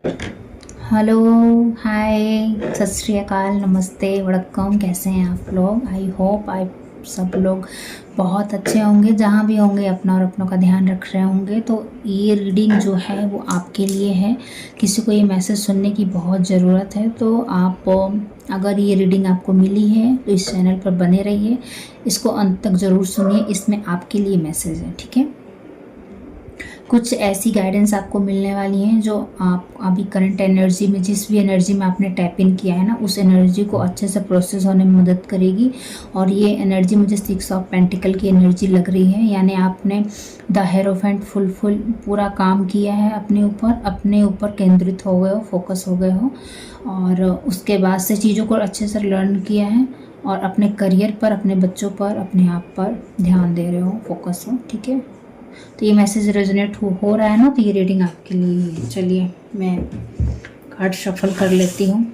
Hello, हाय, सत श्री अकाल, नमस्ते, वड़क्कम। कैसे हैं आप लोग? आई होप आप सब लोग बहुत अच्छे होंगे। जहाँ भी होंगे अपना और अपनों का ध्यान रख रहे होंगे। तो ये रीडिंग जो है वो आपके लिए है। किसी को ये मैसेज सुनने की बहुत ज़रूरत है, तो आप अगर ये रीडिंग आपको मिली है तो इस चैनल पर बने रहिए, इसको अंत तक ज़रूर सुनिए। इसमें आपके लिए मैसेज है, ठीक है। कुछ ऐसी गाइडेंस आपको मिलने वाली हैं जो आप अभी करंट एनर्जी में, जिस भी एनर्जी में आपने टैप इन किया है ना, उस एनर्जी को अच्छे से प्रोसेस होने में मदद करेगी। और ये एनर्जी मुझे 6 ऑफ पेंटिकल की एनर्जी लग रही है, यानी आपने द हेरोफेंट फुल पूरा काम किया है, अपने ऊपर केंद्रित हो गए हो, फोकस हो गए हो, और उसके बाद से चीज़ों को अच्छे से लर्न किया है और अपने करियर पर, अपने बच्चों पर, अपने आप पर ध्यान दे रहे हो, फोकस हो, ठीक है। तो ये मैसेज रेजोनेट हो रहा है ना, तो ये रीडिंग आपके लिए ही है। चलिए मैं कार्ड शफल कर लेती हूँ।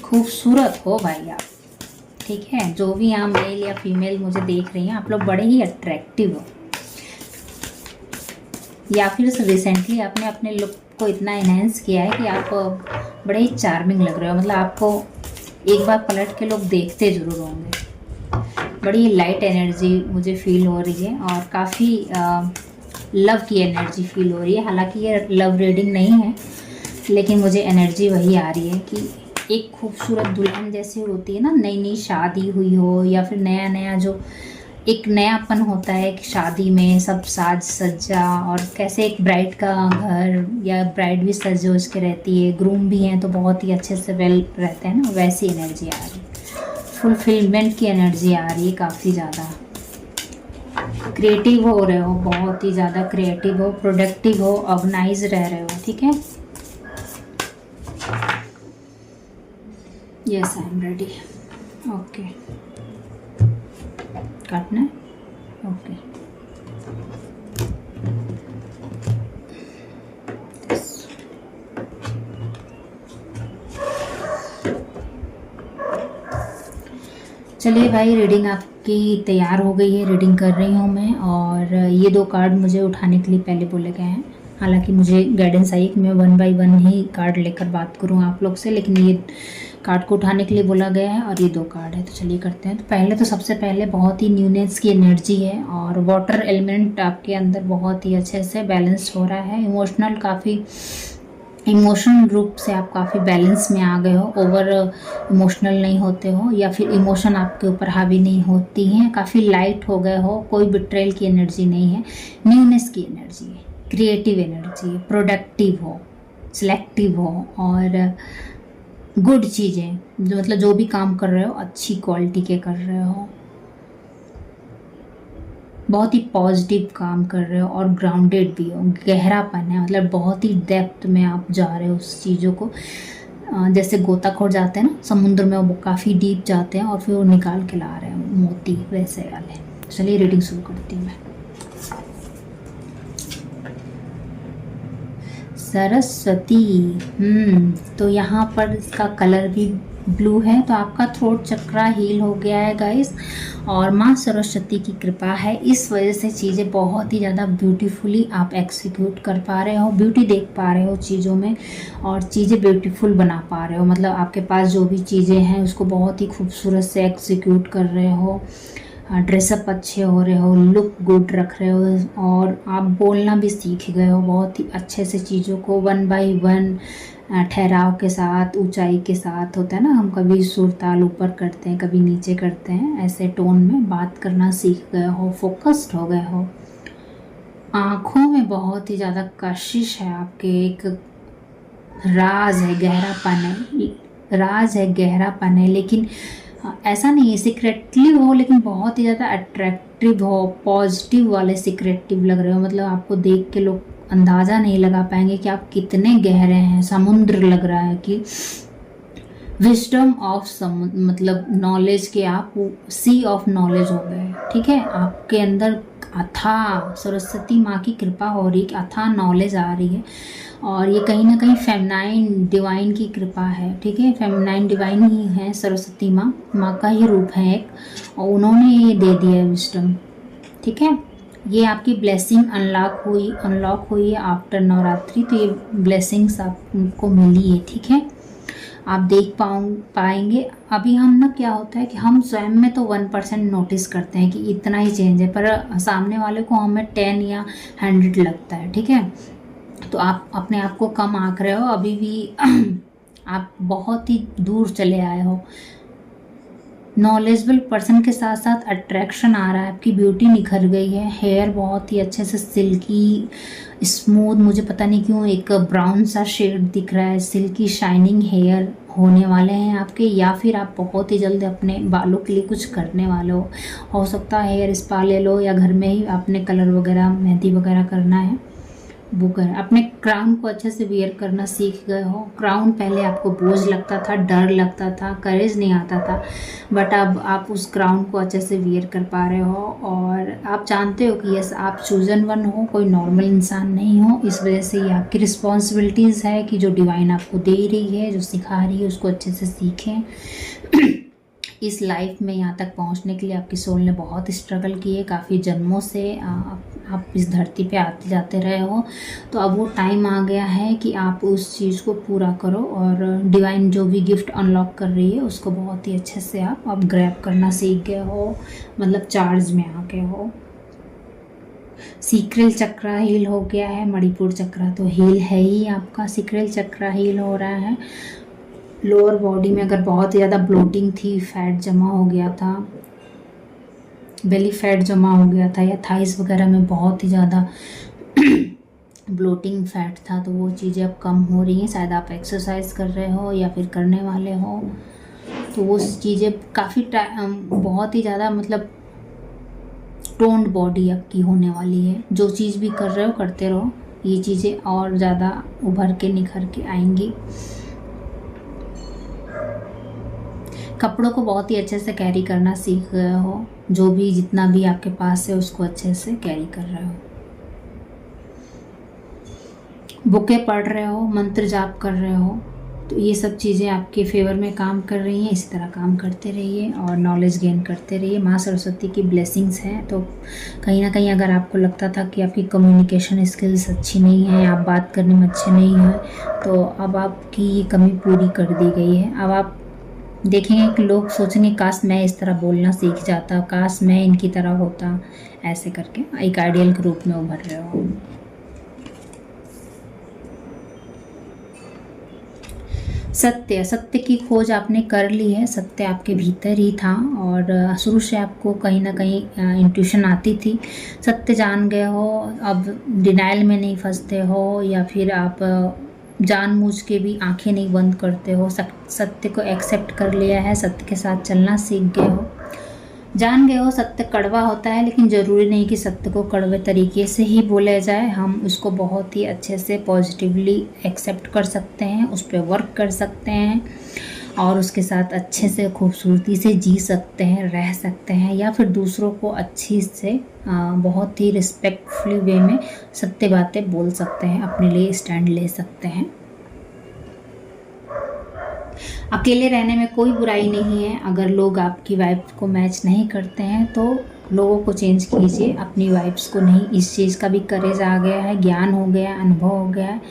खूबसूरत हो भाई आप, ठीक है। जो भी यहाँ मेल या फीमेल मुझे देख रही हैं, आप लोग बड़े ही अट्रैक्टिव हो, या फिर रिसेंटली आपने अपने लुक को इतना एनहेंस किया है कि आप बड़े ही चार्मिंग लग रहे हो। मतलब आपको एक बार पलट के लोग देखते ज़रूर होंगे। बड़ी लाइट एनर्जी मुझे फील हो रही है और काफ़ी लव की एनर्जी फील हो रही है। हालांकि ये लव रीडिंग नहीं है, लेकिन मुझे एनर्जी वही आ रही है कि एक खूबसूरत दुल्हन जैसी होती है ना, नई नई शादी हुई हो, या फिर नया नया जो एक नयापन होता है कि शादी में सब साज सज्जा, और कैसे एक ब्राइड का घर या ब्राइड भी सज धज के रहती है, ग्रूम भी हैं तो बहुत ही अच्छे से वेल रहते हैं ना, वैसी एनर्जी आ रही है। फुलफिलमेंट की एनर्जी आ रही है, काफ़ी ज़्यादा क्रिएटिव हो रहे हो, बहुत ही ज़्यादा क्रिएटिव हो, प्रोडक्टिव हो, ऑर्गेनाइज रह रहे हो, ठीक है। Yes, I am ready. Okay, काटना है, ओके। चलिए भाई, रीडिंग आपकी तैयार हो गई है, रीडिंग कर रही हूँ मैं। और ये 2 कार्ड मुझे उठाने के लिए पहले बोले गए हैं। हालांकि मुझे गाइडेंस आई कि मैं 1 बाय 1 ही कार्ड लेकर बात करूँ आप लोग से, लेकिन ये कार्ड को उठाने के लिए बोला गया है और ये 2 कार्ड है। तो चलिए करते हैं। तो पहले तो सबसे पहले बहुत ही न्यूनेस की एनर्जी है और वाटर एलिमेंट आपके अंदर बहुत ही अच्छे से बैलेंस हो रहा है। इमोशनल रूप से आप काफ़ी बैलेंस में आ गए हो, ओवर इमोशनल नहीं होते हो, या फिर इमोशन आपके ऊपर हावी नहीं होती हैं, काफ़ी लाइट हो गए हो, कोई बिट्रेल की एनर्जी नहीं है, न्यूनेस की एनर्जी है, क्रिएटिव एनर्जी है, प्रोडक्टिव हो, सिलेक्टिव हो, और गुड चीज़ें जो, मतलब जो भी काम कर रहे हो अच्छी क्वालिटी के कर रहे हो, बहुत ही पॉजिटिव काम कर रहे हो, और ग्राउंडेड भी हो, गहरापन है, मतलब बहुत ही डेप्थ में आप जा रहे हो उस चीज़ों को। जैसे गोताखोर जाते हैं ना समुद्र में, वो काफ़ी डीप जाते हैं और फिर वो निकाल के ला रहे हैं मोती, वैसे वाले। चलिए रीडिंग शुरू करती हूँ मैं। सरस्वती। तो यहाँ पर इसका कलर भी ब्लू है, तो आपका थ्रोट चक्रा हील हो गया है गाइस, और माँ सरस्वती की कृपा है, इस वजह से चीज़ें बहुत ही ज़्यादा ब्यूटीफुली आप एक्सिक्यूट कर पा रहे हो, ब्यूटी देख पा रहे हो चीज़ों में, और चीज़ें ब्यूटीफुल बना पा रहे हो। मतलब आपके पास जो भी चीज़ें हैं उसको बहुत ही खूबसूरत से एक्सिक्यूट कर रहे हो, ड्रेसअप अच्छे हो रहे हो, लुक गुड रख रहे हो, और आप बोलना भी सीख गए हो बहुत ही अच्छे से, चीज़ों को 1 बाय 1 ठहराव के साथ, ऊंचाई के साथ। होता है ना, हम कभी सुर ताल ऊपर करते हैं, कभी नीचे करते हैं, ऐसे टोन में बात करना सीख गए हो, फोकस्ड हो गए हो। आँखों में बहुत ही ज़्यादा कशिश है आपके, एक राज है, गहरापन है, राज है, गहरापन है, लेकिन ऐसा नहीं है सीक्रेटली हो, लेकिन बहुत ही ज़्यादा अट्रैक्टिव हो, पॉजिटिव वाले सीक्रेटिव लग रहे हो। मतलब आपको देख के लोग अंदाज़ा नहीं लगा पाएंगे कि आप कितने गहरे हैं। समुद्र लग रहा है कि विजडम ऑफ समुद्र, मतलब नॉलेज के आप सी ऑफ नॉलेज हो गए। ठीक है, आपके अंदर अथाह सरस्वती माँ की कृपा हो रही है, अथाह नॉलेज आ रही है। और ये कहीं ना कहीं फेमिनाइन डिवाइन की कृपा है। ठीक है, फेमिनाइन डिवाइन ही है सरस्वती माँ, माँ का ही रूप है एक, और उन्होंने ये दे दिया है विजडम। ठीक है, ये आपकी ब्लेसिंग अनलॉक हुई है आफ्टर नवरात्रि। तो ये ब्लेसिंग्स आपको मिली है। ठीक है, आप देख पाएंगे। अभी हम ना क्या होता है कि हम स्वयं में तो 1% नोटिस करते हैं कि इतना ही चेंज है, पर सामने वाले को हमें 10 या 100 लगता है। ठीक है, तो आप अपने आप को कम आंक रहे हो अभी भी। आप बहुत ही दूर चले आए हो। नॉलेजेबल पर्सन के साथ साथ अट्रैक्शन आ रहा है, आपकी ब्यूटी निखर गई है। हेयर बहुत ही अच्छे से सिल्की स्मूथ, मुझे पता नहीं क्यों एक ब्राउन सा शेड दिख रहा है। सिल्की शाइनिंग हेयर होने वाले हैं आपके, या फिर आप बहुत ही जल्द अपने बालों के लिए कुछ करने वाले हो सकता है हेयर स्पा ले लो, या घर में ही आपने कलर वगैरह मेहंदी वगैरह करना है वो कर। अपने क्राउन को अच्छे से वियर करना सीख गए हो। क्राउन पहले आपको बोझ लगता था, डर लगता था, करेज नहीं आता था, बट अब आप उस क्राउन को अच्छे से वियर कर पा रहे हो। और आप जानते हो कि यस आप चूजन वन हो, कोई नॉर्मल इंसान नहीं हो। इस वजह से ये आपकी रिस्पॉन्सिबिलिटीज़ है कि जो डिवाइन आपको दे रही है, जो सिखा रही है, उसको अच्छे से सीखें। इस लाइफ में यहाँ तक पहुँचने के लिए आपकी सोल ने बहुत स्ट्रगल की है, काफ़ी जन्मों से आप इस धरती पे आते जाते रहे हो। तो अब वो टाइम आ गया है कि आप उस चीज़ को पूरा करो, और डिवाइन जो भी गिफ्ट अनलॉक कर रही है उसको बहुत ही अच्छे से आप ग्रैब करना सीख गए हो, मतलब चार्ज में आ गए हो। सीक्रेल चक्रा हील हो गया है, मणिपुर चक्रा तो हील है ही आपका, सीक्रेल चक्रा हील हो रहा है। लोअर बॉडी में अगर बहुत ज़्यादा ब्लोटिंग थी, फैट जमा हो गया था, बेली फैट जमा हो गया था, या थाइस वगैरह में बहुत ही ज़्यादा ब्लोटिंग फैट था, तो वो चीज़ें अब कम हो रही हैं। शायद आप एक्सरसाइज कर रहे हो या फिर करने वाले हो, तो वो चीज़ें काफ़ी बहुत ही ज़्यादा मतलब टोन्ड बॉडी आपकी होने वाली है। जो चीज़ भी कर रहे हो करते रहो, ये चीज़ें और ज़्यादा उभर के निखर के आएंगी। कपड़ों को बहुत ही अच्छे से कैरी करना सीख गए हो, जो भी जितना भी आपके पास है उसको अच्छे से कैरी कर रहे हो। बुकें पढ़ रहे हो, मंत्र जाप कर रहे हो, तो ये सब चीज़ें आपके फेवर में काम कर रही हैं। इसी तरह काम करते रहिए और नॉलेज गेन करते रहिए। माँ सरस्वती की ब्लेसिंग्स हैं। तो कहीं ना कहीं अगर आपको लगता था कि आपकी कम्युनिकेशन स्किल्स अच्छी नहीं है, आप बात करने में अच्छे नहीं हैं, तो अब आपकी ये कमी पूरी कर दी गई है। अब आप देखेंगे कि लोग सोचेंगे काश मैं इस तरह बोलना सीख जाता, काश मैं इनकी तरह होता, ऐसे करके एक आइडियल के रूप में उभर रहे हो। सत्य की खोज आपने कर ली है। सत्य आपके भीतर ही था, और शुरू से आपको कहीं ना कहीं इंट्यूशन आती थी। सत्य जान गए हो, अब डिनाइल में नहीं फंसते हो, या फिर आप जानबूझ के भी आंखें नहीं बंद करते हो। सत्य को एक्सेप्ट कर लिया है, सत्य के साथ चलना सीख गए हो। जान गए हो सत्य कड़वा होता है, लेकिन ज़रूरी नहीं कि सत्य को कड़वे तरीके से ही बोला जाए। हम उसको बहुत ही अच्छे से पॉजिटिवली एक्सेप्ट कर सकते हैं, उस पर वर्क कर सकते हैं, और उसके साथ अच्छे से खूबसूरती से जी सकते हैं, रह सकते हैं, या फिर दूसरों को अच्छी से बहुत ही रिस्पेक्टफुली वे में सत्य बातें बोल सकते हैं, अपने लिए स्टैंड ले सकते हैं। अकेले रहने में कोई बुराई नहीं है। अगर लोग आपकी वाइब को मैच नहीं करते हैं तो लोगों को चेंज कीजिए, अपनी वाइब्स को नहीं। इस चीज़ का भी करेज आ गया है, ज्ञान हो गया, अनुभव हो गया है,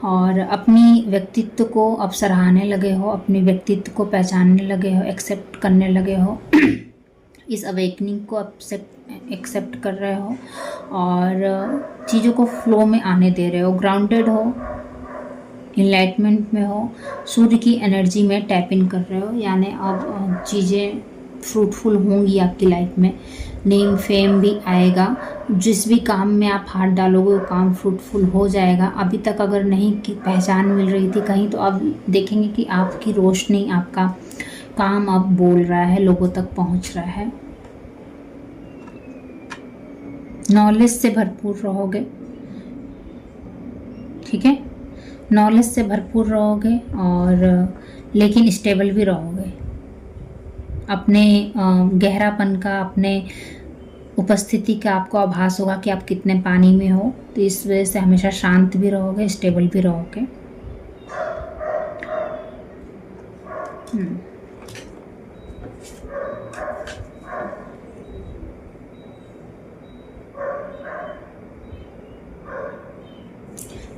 और अपनी व्यक्तित्व को अब सराहने लगे हो, अपने व्यक्तित्व को पहचानने लगे हो, एक्सेप्ट करने लगे हो। इस अवेकनिंग को एक्सेप्ट कर रहे हो, और चीज़ों को फ्लो में आने दे रहे हो, ग्राउंडेड हो, इनलाइटमेंट में हो, सूर्य की एनर्जी में टैप इन कर रहे हो। यानी अब चीज़ें फ्रूटफुल होंगी आपकी लाइफ में, नेम फेम भी आएगा। जिस भी काम में आप हाथ डालोगे वो काम फ्रूटफुल हो जाएगा। अभी तक अगर नहीं की पहचान मिल रही थी कहीं, तो अब देखेंगे कि आपकी रोशनी, आपका काम अब बोल रहा है, लोगों तक पहुंच रहा है। नॉलेज से भरपूर रहोगे, ठीक है, नॉलेज से भरपूर रहोगे और लेकिन स्टेबल भी रहोगे। अपने गहरापन का, अपने उपस्थिति का आपको आभास होगा कि आप कितने पानी में हो, तो इस वजह से हमेशा शांत भी रहोगे, स्टेबल भी रहोगे।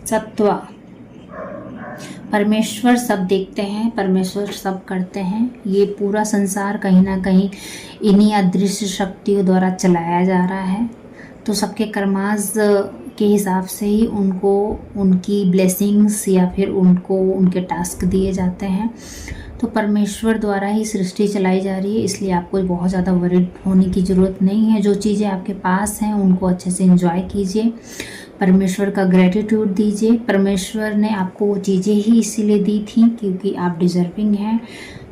सत्वा, परमेश्वर सब देखते हैं, परमेश्वर सब करते हैं। ये पूरा संसार कहीं ना कहीं इन्हीं अदृश्य शक्तियों द्वारा चलाया जा रहा है। तो सबके कर्माज के हिसाब से ही उनको उनकी ब्लेसिंग्स या फिर उनको उनके टास्क दिए जाते हैं। तो परमेश्वर द्वारा ही सृष्टि चलाई जा रही है, इसलिए आपको बहुत ज़्यादा वरीड होने की ज़रूरत नहीं है। जो चीज़ें आपके पास हैं उनको अच्छे से एंजॉय कीजिए, परमेश्वर का ग्रेटिट्यूड दीजिए। परमेश्वर ने आपको वो चीज़ें ही इसीलिए दी थी क्योंकि आप डिज़र्विंग हैं।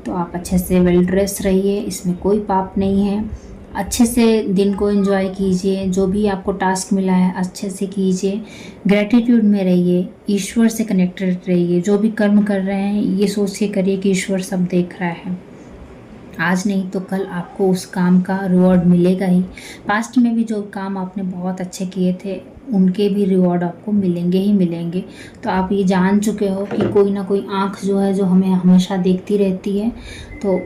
तो आप अच्छे से वेल ड्रेस रहिए, इसमें कोई पाप नहीं है। अच्छे से दिन को एंजॉय कीजिए, जो भी आपको टास्क मिला है अच्छे से कीजिए, ग्रेटिट्यूड में रहिए, ईश्वर से कनेक्टेड रहिए। जो भी कर्म कर रहे हैं ये सोच के करिए कि ईश्वर सब देख रहा है। आज नहीं तो कल आपको उस काम का रिवॉर्ड मिलेगा ही। पास्ट में भी जो काम आपने बहुत अच्छे किए थे उनके भी रिवॉर्ड आपको मिलेंगे ही मिलेंगे। तो आप ये जान चुके हो कि कोई ना कोई आँख जो है जो हमें हमेशा देखती रहती है। तो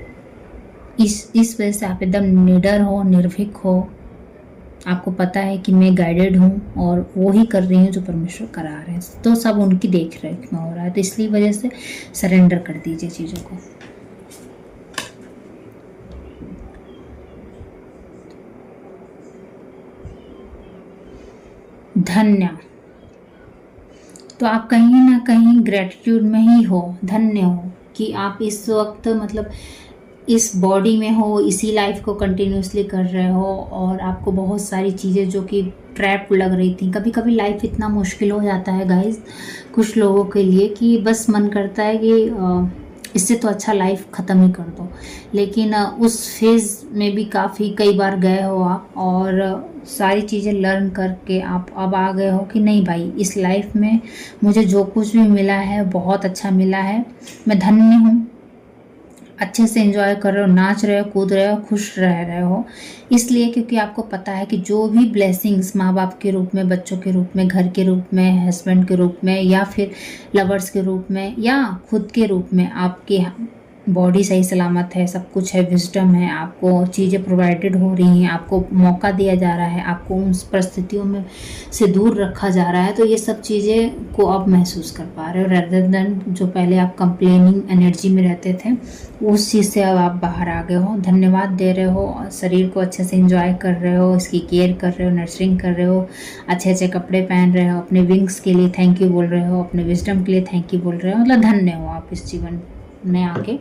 इस वजह से आप एकदम निडर हो, निर्भीक हो। आपको पता है कि मैं गाइडेड हूँ और वो ही कर रही हूँ जो परमेश्वर करा रहे हैं। तो सब उनकी देख रेख में हो रहा है। तो इसलिए वजह से सरेंडर कर दीजिए चीज़ों को। धन्य, तो आप कहीं ना कहीं ग्रेटिट्यूड में ही हो, धन्य हो कि आप इस वक्त मतलब इस बॉडी में हो, इसी लाइफ को कंटिन्यूसली कर रहे हो और आपको बहुत सारी चीज़ें जो कि ट्रैप लग रही थी। कभी कभी लाइफ इतना मुश्किल हो जाता है गाइस कुछ लोगों के लिए कि बस मन करता है कि इससे तो अच्छा लाइफ ख़त्म ही कर दो। लेकिन उस फेज़ में भी काफ़ी कई बार गए हो आप और सारी चीज़ें लर्न करके आप अब आ गए हो कि नहीं भाई, इस लाइफ में मुझे जो कुछ भी मिला है बहुत अच्छा मिला है, मैं धन्य हूँ। अच्छे से एंजॉय कर रहे हो, नाच रहे हो, कूद रहे हो, खुश रह रहे हो, इसलिए क्योंकि आपको पता है कि जो भी ब्लेसिंग्स माँ बाप के रूप में, बच्चों के रूप में, घर के रूप में, हस्बैंड के रूप में या फिर लवर्स के रूप में या खुद के रूप में, आपके बॉडी सही सलामत है, सब कुछ है, विजडम है, आपको चीज़ें प्रोवाइडेड हो रही हैं, आपको मौका दिया जा रहा है, आपको उन परिस्थितियों में से दूर रखा जा रहा है। तो ये सब चीज़ें को आप महसूस कर पा रहे हो रेदर देन जो पहले आप कंप्लेनिंग एनर्जी में रहते थे, उस चीज़ से अब आप बाहर आ गए हो। धन्यवाद दे रहे हो, शरीर को अच्छे से एंजॉय कर रहे हो, इसकी केयर कर रहे हो, नर्सरिंग कर रहे हो, अच्छे अच्छे कपड़े पहन रहे हो, अपने विंग्स के लिए थैंक यू बोल रहे हो, अपने विजडम के लिए थैंक यू बोल रहे हो। मतलब धन्य हो आप इस जीवन में आके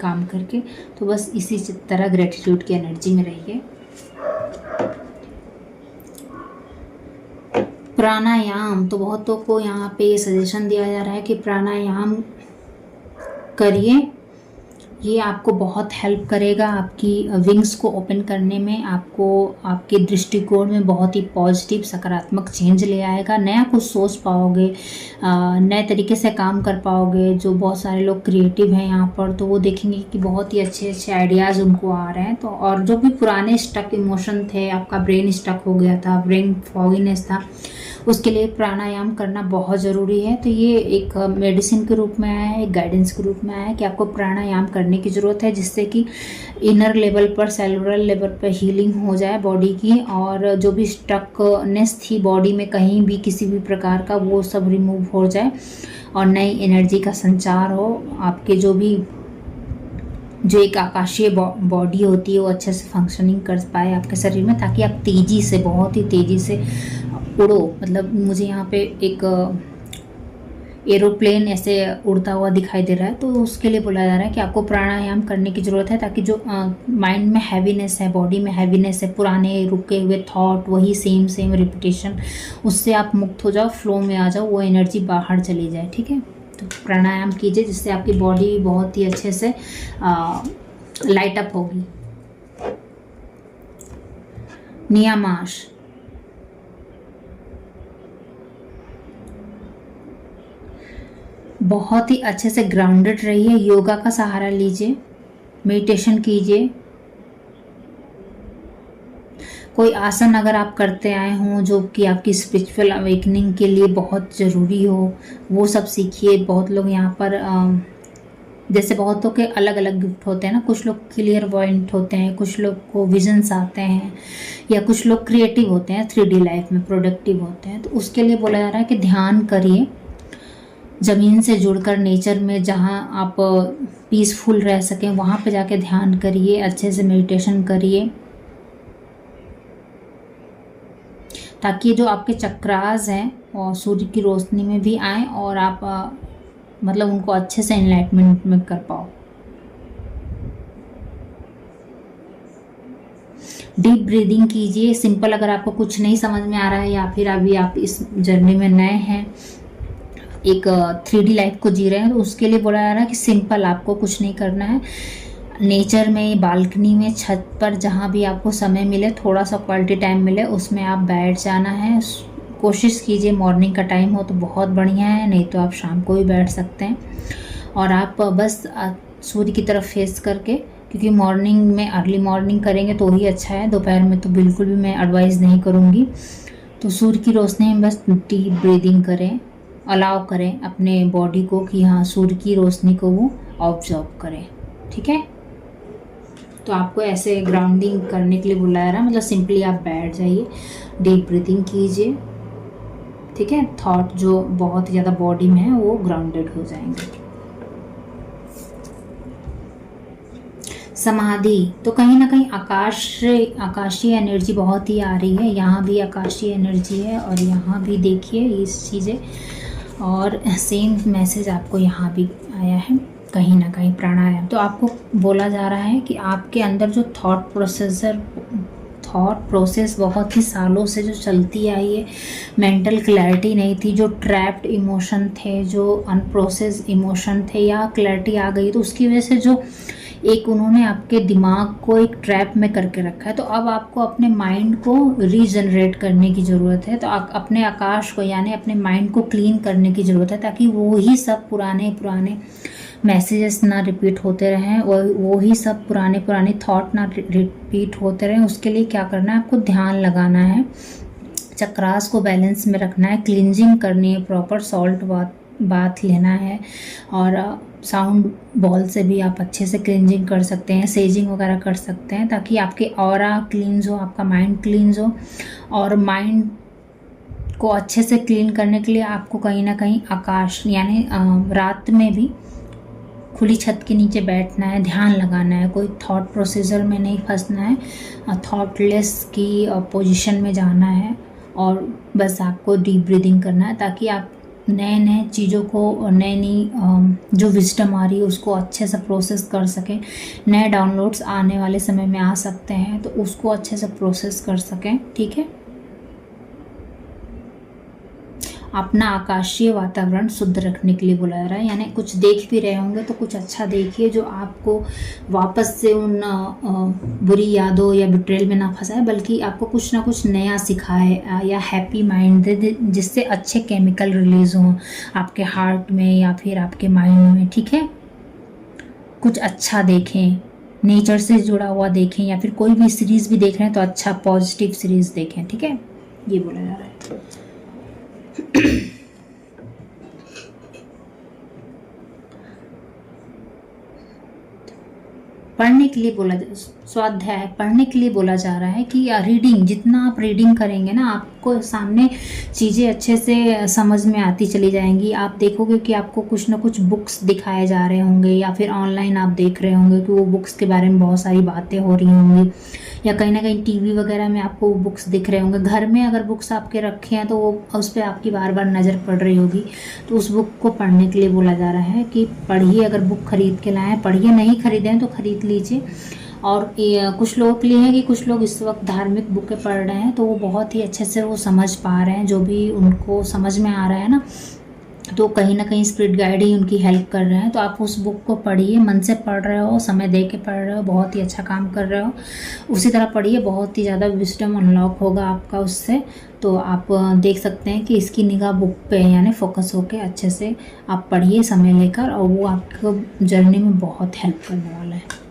काम करके। तो बस इसी तरह ग्रेटिट्यूड की एनर्जी में रहिए। प्राणायाम, तो बहुतों को यहाँ पे ये सजेशन दिया जा रहा है कि प्राणायाम करिए, ये आपको बहुत हेल्प करेगा आपकी विंग्स को ओपन करने में, आपको आपके दृष्टिकोण में बहुत ही पॉजिटिव सकारात्मक चेंज ले आएगा। नया कुछ सोच पाओगे, नए तरीके से काम कर पाओगे। जो बहुत सारे लोग क्रिएटिव हैं यहाँ पर, तो वो देखेंगे कि बहुत ही अच्छे अच्छे आइडियाज़ उनको आ रहे हैं। तो और जो भी पुराने स्टक इमोशन थे, आपका ब्रेन स्टक हो गया था, ब्रेन फॉगिनेस था, उसके लिए प्राणायाम करना बहुत ज़रूरी है। तो ये एक मेडिसिन के रूप में आया है, एक गाइडेंस के रूप में आया है कि आपको प्राणायाम करने की ज़रूरत है, जिससे कि इनर लेवल पर, सेलुलर लेवल पर हीलिंग हो जाए बॉडी की, और जो भी स्टकनेस थी बॉडी में कहीं भी किसी भी प्रकार का, वो सब रिमूव हो जाए और नई एनर्जी का संचार हो। आपके जो एक आकाशीय बॉडी होती है वो अच्छे से फंक्शनिंग कर पाए आपके शरीर में, ताकि आप तेज़ी से, बहुत ही तेज़ी से उड़ो। मतलब मुझे यहाँ पे एक एरोप्लेन ऐसे उड़ता हुआ दिखाई दे रहा है, तो उसके लिए बोला जा रहा है कि आपको प्राणायाम करने की ज़रूरत है, ताकि जो माइंड में हैवीनेस है, बॉडी में हैवीनेस है, पुराने रुके हुए थॉट, वही सेम रिपीटेशन, उससे आप मुक्त हो जाओ, फ्लो में आ जाओ, वो एनर्जी बाहर चली जाए। ठीक है, तो प्राणायाम कीजिए जिससे आपकी बॉडी बहुत ही अच्छे से लाइट अप होगी। नियमाश, बहुत ही अच्छे से ग्राउंडेड रहिए, योगा का सहारा लीजिए, मेडिटेशन कीजिए। कोई आसन अगर आप करते आए हों जो कि आपकी स्पिरिचुअल अवेकनिंग के लिए बहुत ज़रूरी हो, वो सब सीखिए। बहुत लोग यहाँ पर जैसे बहुतों के अलग अलग गिफ्ट होते हैं ना, कुछ लोग क्लियर वॉइंट होते हैं, कुछ लोग को विजन्स आते हैं, या कुछ लोग क्रिएटिव होते हैं, 3D लाइफ में प्रोडक्टिव होते हैं। तो उसके लिए बोला जा रहा है कि ध्यान करिए, ज़मीन से जुड़कर नेचर में जहाँ आप पीसफुल रह सकें वहाँ पे जाके ध्यान करिए, अच्छे से मेडिटेशन करिए, ताकि जो आपके चक्रास हैं और सूर्य की रोशनी में भी आए और आप मतलब उनको अच्छे से एनलाइटमेंट में कर पाओ। डीप ब्रीदिंग कीजिए। सिंपल, अगर आपको कुछ नहीं समझ में आ रहा है या फिर अभी आप इस जर्नी में नए हैं, एक 3D लाइफ को जी रहे हैं, तो उसके लिए बोला जा रहा है कि सिंपल, आपको कुछ नहीं करना है। नेचर में, बालकनी में, छत पर, जहाँ भी आपको समय मिले, थोड़ा सा क्वालिटी टाइम मिले, उसमें आप बैठ जाना है। कोशिश कीजिए मॉर्निंग का टाइम हो तो बहुत बढ़िया है, नहीं तो आप शाम को भी बैठ सकते हैं। और आप बस सूर्य की तरफ फेस करके, क्योंकि मॉर्निंग में अर्ली मॉर्निंग करेंगे तो ही अच्छा है, दोपहर में तो बिल्कुल भी मैं एडवाइस नहीं करूँगी। तो सूर्य की रोशनी में बस डीप ब्रीदिंग करें, अलाउ करें अपने बॉडी को कि हाँ सूर्य की रोशनी को वो ऑब्जर्व करें। ठीक है, तो आपको ऐसे ग्राउंडिंग करने के लिए बुलाया रहा, मतलब सिंपली आप बैठ जाइए, डीप ब्रीदिंग कीजिए। ठीक है, थॉट जो बहुत ज़्यादा बॉडी में है वो ग्राउंडेड हो जाएंगे। समाधि, तो कहीं ना कहीं आकाशीय एनर्जी बहुत ही आ रही है। यहाँ भी आकाशीय एनर्जी है और यहाँ भी देखिए ये चीज़ें, और सेम मैसेज आपको यहाँ भी आया है कहीं ना कहीं। प्राणायाम, तो आपको बोला जा रहा है कि आपके अंदर जो थॉट प्रोसेस बहुत ही सालों से जो चलती आई है, मेंटल क्लैरिटी नहीं थी, जो ट्रैप्ड इमोशन थे, जो अनप्रोसेस इमोशन थे, या क्लैरिटी आ गई तो उसकी वजह से जो एक उन्होंने आपके दिमाग को एक ट्रैप में करके रखा है। तो अब आपको अपने माइंड को रीजनरेट करने की ज़रूरत है। तो अपने आकाश को यानी अपने माइंड को क्लीन करने की ज़रूरत है, ताकि वो ही सब पुराने मैसेजेस ना रिपीट होते रहें, वो ही सब पुराने थॉट ना रिपीट होते रहें। उसके लिए क्या करना है, आपको ध्यान लगाना है, चक्रास को बैलेंस में रखना है, क्लींजिंग करनी है, प्रॉपर सॉल्ट बाथ लेना है, और साउंड बॉल से भी आप अच्छे से क्लींजिंग कर सकते हैं, सेजिंग वगैरह कर सकते हैं, ताकि आपके ऑरा क्लींज हो, आपका माइंड क्लींज हो। और माइंड को अच्छे से क्लीन करने के लिए आपको कहीं ना कहीं आकाश यानी रात में भी खुली छत के नीचे बैठना है, ध्यान लगाना है, कोई थॉट प्रोसीजर में नहीं फंसना है, थॉटलेस की पोजीशन में जाना है, और बस आपको डीप ब्रीदिंग करना है, ताकि आप नए चीज़ों को, नई जो विजडम आ रही है उसको अच्छे से प्रोसेस कर सकें। नए डाउनलोड्स आने वाले समय में आ सकते हैं, तो उसको अच्छे से प्रोसेस कर सकें। ठीक है, अपना आकाशीय वातावरण शुद्ध रखने के लिए बुलाया रहा है। यानी कुछ देख भी रहे होंगे तो कुछ अच्छा देखिए जो आपको वापस से उन बुरी यादों या बिट्रेल में ना फंसाए, बल्कि आपको कुछ ना कुछ नया सिखाए या हैप्पी माइंड दे, जिससे अच्छे केमिकल रिलीज हों आपके हार्ट में या फिर आपके माइंड में। ठीक है, कुछ अच्छा देखें, नेचर से जुड़ा हुआ देखें, या फिर कोई भी सीरीज़ भी देख रहे हैं तो अच्छा पॉजिटिव सीरीज़ देखें। ठीक है, ये बोला जा रहा है। पढ़ने के लिए बोला, स्वाध्याय पढ़ने के लिए बोला जा रहा है कि रीडिंग, जितना आप रीडिंग करेंगे ना, आपको सामने चीज़ें अच्छे से समझ में आती चली जाएंगी। आप देखोगे कि आपको कुछ ना कुछ बुक्स दिखाए जा रहे होंगे, या फिर ऑनलाइन आप देख रहे होंगे कि वो बुक्स के बारे में बहुत सारी बातें हो रही होंगी, या कहीं ना कहीं टीवी वगैरह में आपको बुक्स दिख रहे होंगे। घर में अगर बुक्स आपके रखे हैं तो वो उस पर आपकी बार बार नज़र पड़ रही होगी, तो उस बुक को पढ़ने के लिए बोला जा रहा है कि पढ़िए। अगर बुक खरीद के लाएँ पढ़िए, नहीं खरीदें तो खरीद लीजिए। और कुछ लोगों के लिए है कि कुछ लोग इस वक्त धार्मिक बुकें पढ़ रहे हैं, तो वो बहुत ही अच्छे से वो समझ पा रहे हैं, जो भी उनको समझ में आ रहा है ना, तो कहीं ना कहीं स्पिरिट गाइड ही उनकी हेल्प कर रहे हैं। तो आप उस बुक को पढ़िए, मन से पढ़ रहे हो, समय दे के पढ़ रहे हो, बहुत ही अच्छा काम कर रहे हो, उसी तरह पढ़िए, बहुत ही ज़्यादा विजडम अनलॉक होगा आपका उससे। तो आप देख सकते हैं कि इसकी निगाह बुक पे है, यानी फोकस होके अच्छे से आप पढ़िए समय लेकर, और वो आपको जर्नी में बहुत हेल्प करने वाला है।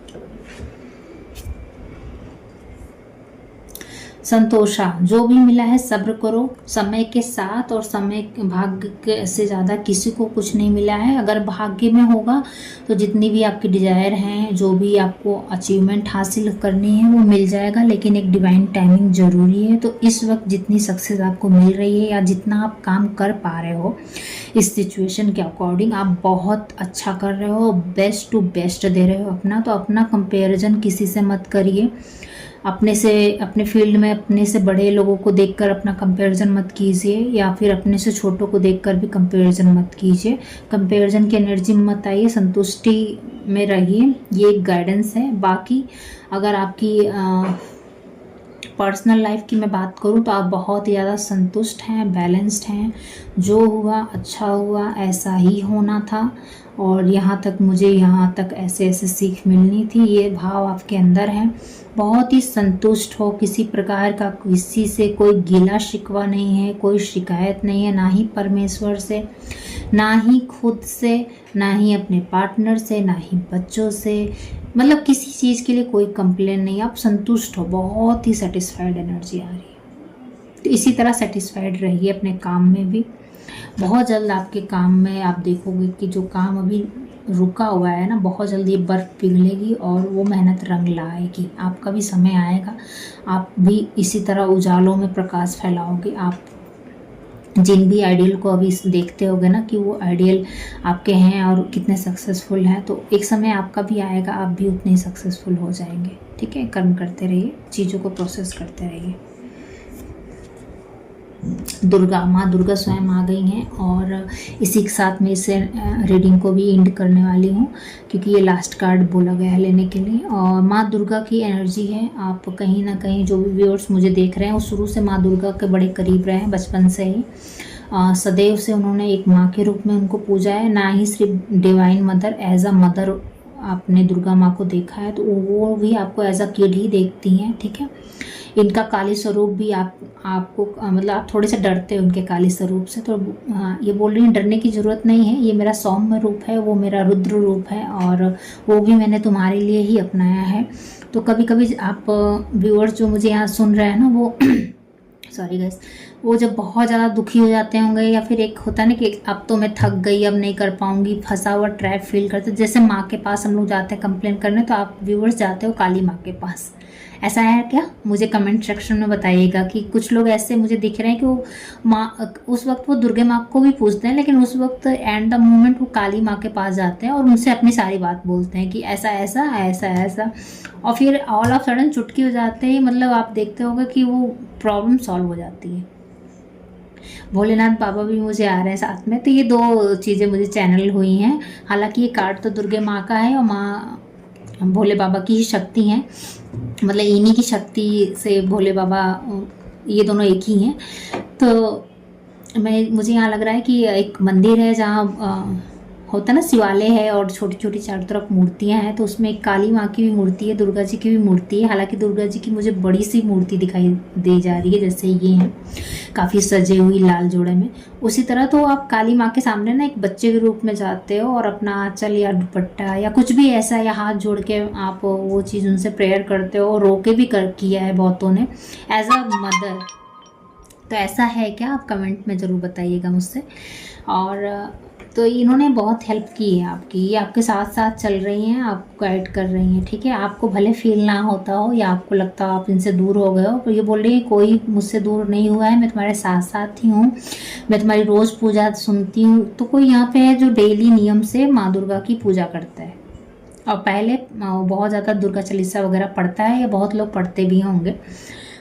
संतोषा, जो भी मिला है सब्र करो समय के साथ, और समय भाग्य से ज़्यादा किसी को कुछ नहीं मिला है। अगर भाग्य में होगा तो जितनी भी आपकी डिजायर हैं, जो भी आपको अचीवमेंट हासिल करनी है वो मिल जाएगा, लेकिन एक डिवाइन टाइमिंग ज़रूरी है। तो इस वक्त जितनी सक्सेस आपको मिल रही है या जितना आप काम कर पा रहे हो इस सिचुएशन के अकॉर्डिंग, आप बहुत अच्छा कर रहे हो, बेस्ट टू बेस्ट दे रहे हो अपना। तो अपना कंपेरिजन किसी से मत करिए, अपने से, अपने फील्ड में अपने से बड़े लोगों को देखकर अपना कंपैरिजन मत कीजिए, या फिर अपने से छोटों को देखकर भी कंपैरिजन मत कीजिए। कंपैरिजन की एनर्जी में मत आइए, संतुष्टि में रहिए, ये एक गाइडेंस है। बाकी अगर आपकी पर्सनल लाइफ की मैं बात करूं तो आप बहुत ही ज़्यादा संतुष्ट हैं, बैलेंस्ड हैं। जो हुआ अच्छा हुआ, ऐसा ही होना था, और यहाँ तक मुझे यहाँ तक ऐसे ऐसे सीख मिलनी थी, ये भाव आपके अंदर है। बहुत ही संतुष्ट हो, किसी प्रकार का किसी से कोई गिला शिकवा नहीं है, कोई शिकायत नहीं है, ना ही परमेश्वर से, ना ही खुद से, ना ही अपने पार्टनर से, ना ही बच्चों से, मतलब किसी चीज़ के लिए कोई कंप्लेन नहीं। आप संतुष्ट हो, बहुत ही सेटिस्फाइड एनर्जी आ रही है। तो इसी तरह सेटिस्फाइड रहिए अपने काम में भी। बहुत जल्द आपके काम में आप देखोगे कि जो काम अभी रुका हुआ है ना, बहुत जल्दी ये बर्फ पिघलेगी और वो मेहनत रंग लाएगी। आपका भी समय आएगा, आप भी इसी तरह उजालों में प्रकाश फैलाओगे। आप जिन भी आइडियल को अभी देखते होगे ना कि वो आइडियल आपके हैं और कितने सक्सेसफुल हैं, तो एक समय आपका भी आएगा, आप भी उतने ही सक्सेसफुल हो जाएंगे। ठीक है, कर्म करते रहिए, चीज़ों को प्रोसेस करते रहिए। दुर्गा, माँ दुर्गा स्वयं आ गई हैं, और इसी के साथ में इसे रीडिंग को भी एंड करने वाली हूँ, क्योंकि ये लास्ट कार्ड बोला गया है लेने के लिए। और माँ दुर्गा की एनर्जी है। आप कहीं ना कहीं जो भी व्यूअर्स मुझे देख रहे हैं वो शुरू से माँ दुर्गा के बड़े करीब रहे हैं, बचपन से ही। सदैव से उन्होंने एक माँ के रूप में उनको पूजा है, ना ही सिर्फ divine mother, as a mother आपने दुर्गा माँ को देखा है, तो वो भी आपको एज अ किड ही देखती हैं। ठीक है, इनका काली स्वरूप भी आपको मतलब आप थोड़े से डरते हो उनके काली स्वरूप से, तो ये बोल रही हैं डरने की ज़रूरत नहीं है, ये मेरा सौम्य रूप है, वो मेरा रुद्र रूप है, और वो भी मैंने तुम्हारे लिए ही अपनाया है। तो कभी कभी आप व्यूअर्स जो मुझे यहाँ सुन रहे हैं ना, वो सॉरी गाइस, वो जब बहुत ज़्यादा दुखी हो जाते होंगे, या फिर एक होता है ना कि अब तो मैं थक गई, अब नहीं कर पाऊंगी, फंसा हुआ ट्रैप फील करते, जैसे माँ के पास हम लोग जाते हैं कंप्लेन करने, तो आप व्यूअर्स जाते हो काली माँ के पास। ऐसा है क्या? मुझे कमेंट सेक्शन में बताइएगा कि कुछ लोग ऐसे मुझे दिख रहे हैं कि वो माँ, उस वक्त वो दुर्गा माँ को भी पूछते हैं, लेकिन उस वक्त एंड द मोमेंट वो काली माँ के पास जाते हैं और उनसे अपनी सारी बात बोलते हैं कि ऐसा ऐसा ऐसा ऐसा, और फिर ऑल ऑफ सडन चुटकी हो जाते ही, मतलब आप देखते होंगे कि वो प्रॉब्लम सॉल्व हो जाती है। भोलेनाथ बाबा भी मुझे आ रहे हैं साथ में, तो ये दो चीज़ें मुझे चैनल हुई हैं। हालांकि ये कार्ड तो दुर्गा माँ का है और माँ भोले बाबा की ही शक्ति हैं, मतलब इन्हीं की शक्ति से भोले बाबा, ये दोनों एक ही हैं। तो मुझे यहाँ लग रहा है कि एक मंदिर है जहाँ होता ना शिवालय है और छोटी छोटी चारों तरफ मूर्तियाँ हैं, तो उसमें एक काली माँ की भी मूर्ति है, दुर्गा जी की भी मूर्ति है। हालांकि दुर्गा जी की मुझे बड़ी सी मूर्ति दिखाई दे जा रही है, जैसे ये हैं काफ़ी सजे हुई लाल जोड़े में। उसी तरह तो आप काली माँ के सामने ना एक बच्चे के रूप में जाते हो और अपना आंचल या दुपट्टा या कुछ भी ऐसा, या हाथ जोड़ के आप वो चीज़ उनसे प्रेयर करते हो, रो के भी किया है बहुतों ने एज अ मदर। तो ऐसा है क्या? आप कमेंट में ज़रूर बताइएगा मुझसे। और तो इन्होंने बहुत हेल्प की है आपकी, ये आपके साथ साथ चल रही हैं, आपको गाइड कर रही हैं। ठीक है, आपको भले फील ना होता हो या आपको लगता हो आप इनसे दूर हो गए हो, पर ये बोल रही है कोई मुझसे दूर नहीं हुआ है, मैं तुम्हारे साथ साथ ही हूँ, मैं तुम्हारी रोज़ पूजा सुनती हूँ। तो कोई यहाँ पे है जो डेली नियम से माँ दुर्गा की पूजा करता है, और पहले बहुत ज़्यादा दुर्गा चालीसा वगैरह पढ़ता है, या बहुत लोग पढ़ते भी होंगे।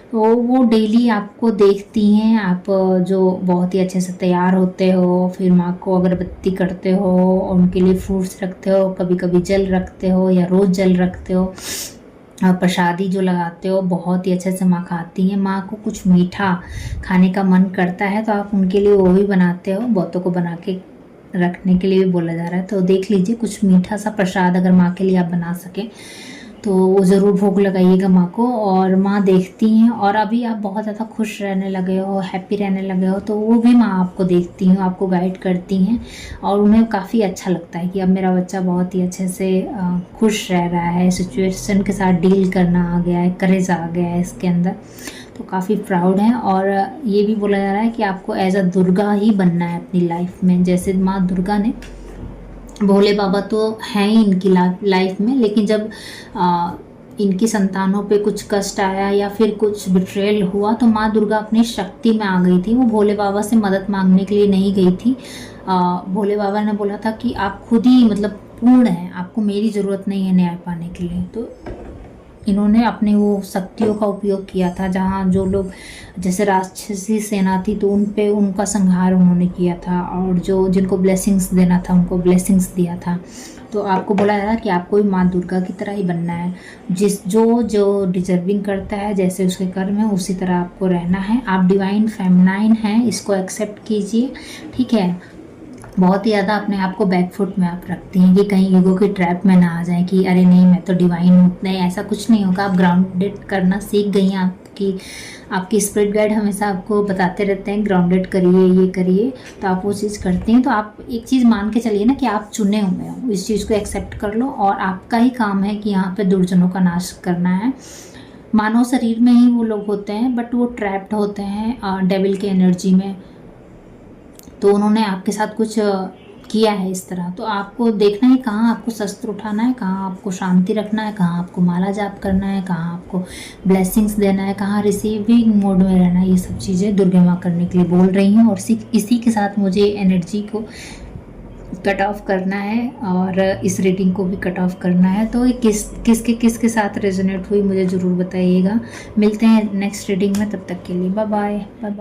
तो वो डेली आपको देखती हैं, आप जो बहुत ही अच्छे से तैयार होते हो, फिर माँ को अगरबत्ती करते हो और उनके लिए फ्रूट्स रखते हो, कभी कभी जल रखते हो या रोज़ जल रखते हो, प्रसादी जो लगाते हो बहुत ही अच्छे से माँ खाती हैं। माँ को कुछ मीठा खाने का मन करता है तो आप उनके लिए वो भी बनाते हो, बहुतों को बना के रखने के लिए भी बोला जा रहा है। तो देख लीजिए कुछ मीठा सा प्रसाद अगर माँ के लिए आप बना सकें तो वो ज़रूर भोग लगाइएगा माँ को, और माँ देखती हैं। और अभी आप बहुत ज़्यादा खुश रहने लगे हो, हैप्पी रहने लगे हो, तो वो भी माँ आपको देखती हैं, आपको गाइड करती हैं, और उन्हें काफ़ी अच्छा लगता है कि अब मेरा बच्चा बहुत ही अच्छे से खुश रह रहा है, सिचुएशन के साथ डील करना आ गया है, करेज आ गया है इसके अंदर, तो काफ़ी प्राउड है। और ये भी बोला जा रहा है कि आपको एज अ दुर्गा ही बनना है अपनी लाइफ में। जैसे माँ दुर्गा ने, भोले बाबा तो हैं ही इनकी लाइफ में, लेकिन जब इनकी संतानों पे कुछ कष्ट आया या फिर कुछ बिट्रेयल हुआ तो माँ दुर्गा अपनी शक्ति में आ गई थी। वो भोले बाबा से मदद मांगने के लिए नहीं गई थी। भोले बाबा ने बोला था कि आप खुद ही मतलब पूर्ण हैं, आपको मेरी ज़रूरत नहीं है न्याय पाने के लिए। तो इन्होंने अपने वो शक्तियों का उपयोग किया था। जहाँ जो लोग जैसे राक्षसी सेना थी तो उन पे उनका संहार उन्होंने किया था, और जो जिनको ब्लेसिंग्स देना था उनको ब्लेसिंग्स दिया था। तो आपको बोला जा रहा है कि आपको भी माँ दुर्गा की तरह ही बनना है। जो डिजर्विंग करता है, जैसे उसके कर्म है उसी तरह आपको रहना है। आप डिवाइन फेमिनाइन हैं, इसको एक्सेप्ट कीजिए, ठीक है। बहुत ही ज़्यादा अपने आप को बैकफुट में आप रखती हैं कि कहीं ईगो की ट्रैप में ना आ जाए कि अरे नहीं मैं तो डिवाइन हूँ। नहीं, ऐसा कुछ नहीं होगा। आप ग्राउंडेड करना सीख गई हैं। आपकी स्पिरिट गाइड हमेशा आपको बताते रहते हैं ग्राउंडेड करिए, ये करिए, तो आप वो चीज़ करती हैं। तो आप एक चीज़ मान के चलिए ना कि आप चुने हुए हो, इस चीज़ को एक्सेप्ट कर लो, और आपका ही काम है कि यहाँ पे दुर्जनों का नाश करना है। मानव शरीर में ही वो लोग होते हैं, बट वो ट्रैप्ड होते हैं डेविल के एनर्जी में। तो उन्होंने आपके साथ कुछ किया है इस तरह। तो आपको देखना है कहाँ आपको शस्त्र उठाना है, कहाँ आपको शांति रखना है, कहाँ आपको माला जाप करना है, कहाँ आपको ब्लेसिंग्स देना है, कहाँ रिसीविंग मोड में रहना है। ये सब चीज़ें दुर्गा माँ करने के लिए बोल रही हैं, और इसी के साथ मुझे एनर्जी को कट ऑफ करना है और इस रीडिंग को भी कट ऑफ करना है। तो किसके साथ रेजोनेट हुई मुझे ज़रूर बताइएगा। मिलते हैं नेक्स्ट रीडिंग में, तब तक के लिए बाय बाय।